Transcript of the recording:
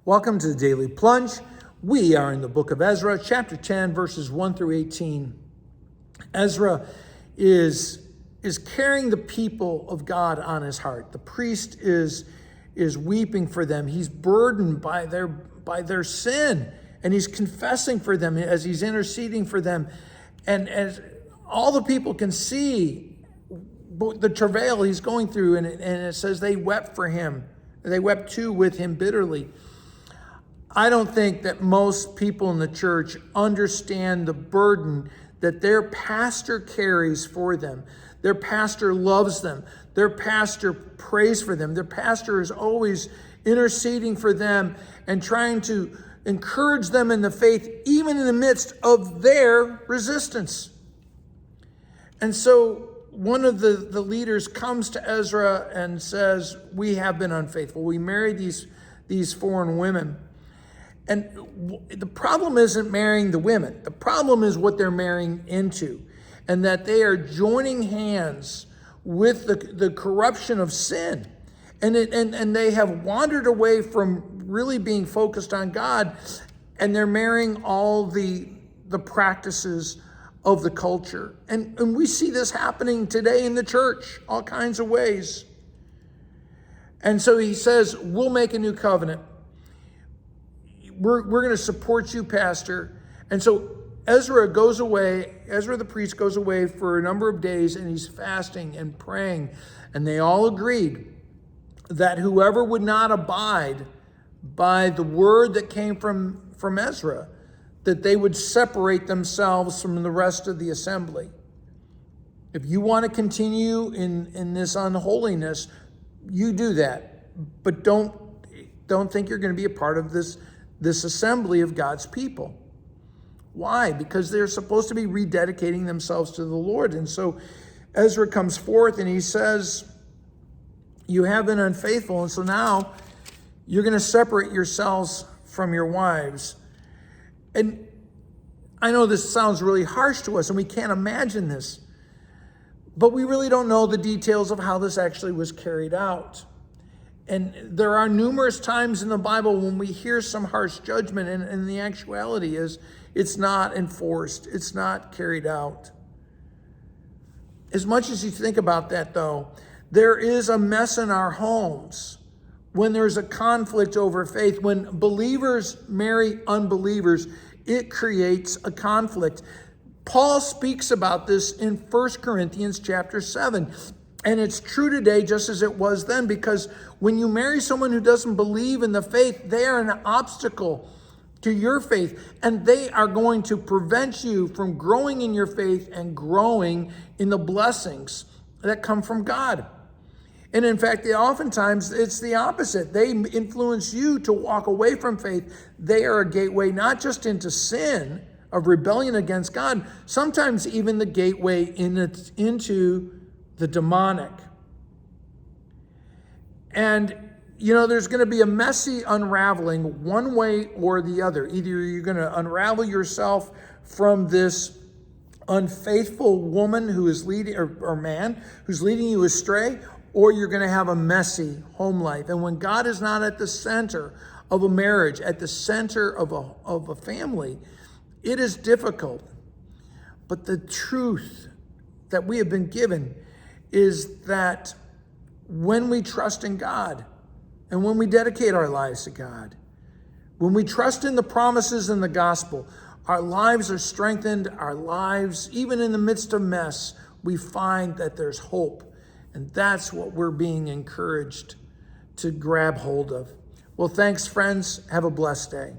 Welcome to the Daily Plunge. We are in the book of Ezra, chapter 10, verses 1 through 18. Ezra is carrying the people of God on his heart. The priest is weeping for them. He's burdened by their sin, and he's confessing for them as he's interceding for them. And as all the people can see the travail he's going through, and it says they wept for him. They wept too with him bitterly. I don't think that most people in the church understand the burden that their pastor carries for them. Their pastor loves them. Their pastor prays for them. Their pastor is always interceding for them and trying to encourage them in the faith, even in the midst of their resistance. And so one of the leaders comes to Ezra and says, "We have been unfaithful. We married these foreign women." And the problem isn't marrying the women. The problem is what they're marrying into, and that they are joining hands with the corruption of sin. And they have wandered away from really being focused on God, and they're marrying all the practices of the culture. And we see this happening today in the church, all kinds of ways. And so he says, "We'll make a new covenant. We're going to support you, Pastor." And so Ezra the priest goes away for a number of days, and he's fasting and praying. And they all agreed that whoever would not abide by the word that came from Ezra, that they would separate themselves from the rest of the assembly. If you want to continue in this unholiness, you do that. But don't think you're going to be a part of this assembly of God's people. Why? Because they're supposed to be rededicating themselves to the Lord. And so Ezra comes forth and he says, "You have been unfaithful, and so now you're going to separate yourselves from your wives." And I know this sounds really harsh to us, and we can't imagine this, but we really don't know the details of how this actually was carried out. And there are numerous times in the Bible when we hear some harsh judgment, and the actuality is it's not enforced. It's not carried out. As much as you think about that, though, there is a mess in our homes when there's a conflict over faith. When believers marry unbelievers, it creates a conflict. Paul speaks about this in 1 Corinthians chapter 7. And it's true today just as it was then, because when you marry someone who doesn't believe in the faith, they are an obstacle to your faith, and they are going to prevent you from growing in your faith and growing in the blessings that come from God. And in fact, oftentimes it's the opposite. They influence you to walk away from faith. They are a gateway not just into sin of rebellion against God, sometimes even the gateway into the demonic. And, there's going to be a messy unraveling one way or the other. Either you're going to unravel yourself from this unfaithful woman who is leading, or man who's leading you astray, or you're going to have a messy home life. And when God is not at the center of a marriage, at the center of a family, it is difficult. But the truth that we have been given is that when we trust in God and when we dedicate our lives to God, when we trust in the promises in the gospel, our lives are strengthened. Our lives, even in the midst of mess, we find that there's hope. And that's what we're being encouraged to grab hold of. Well, thanks, friends. Have a blessed day.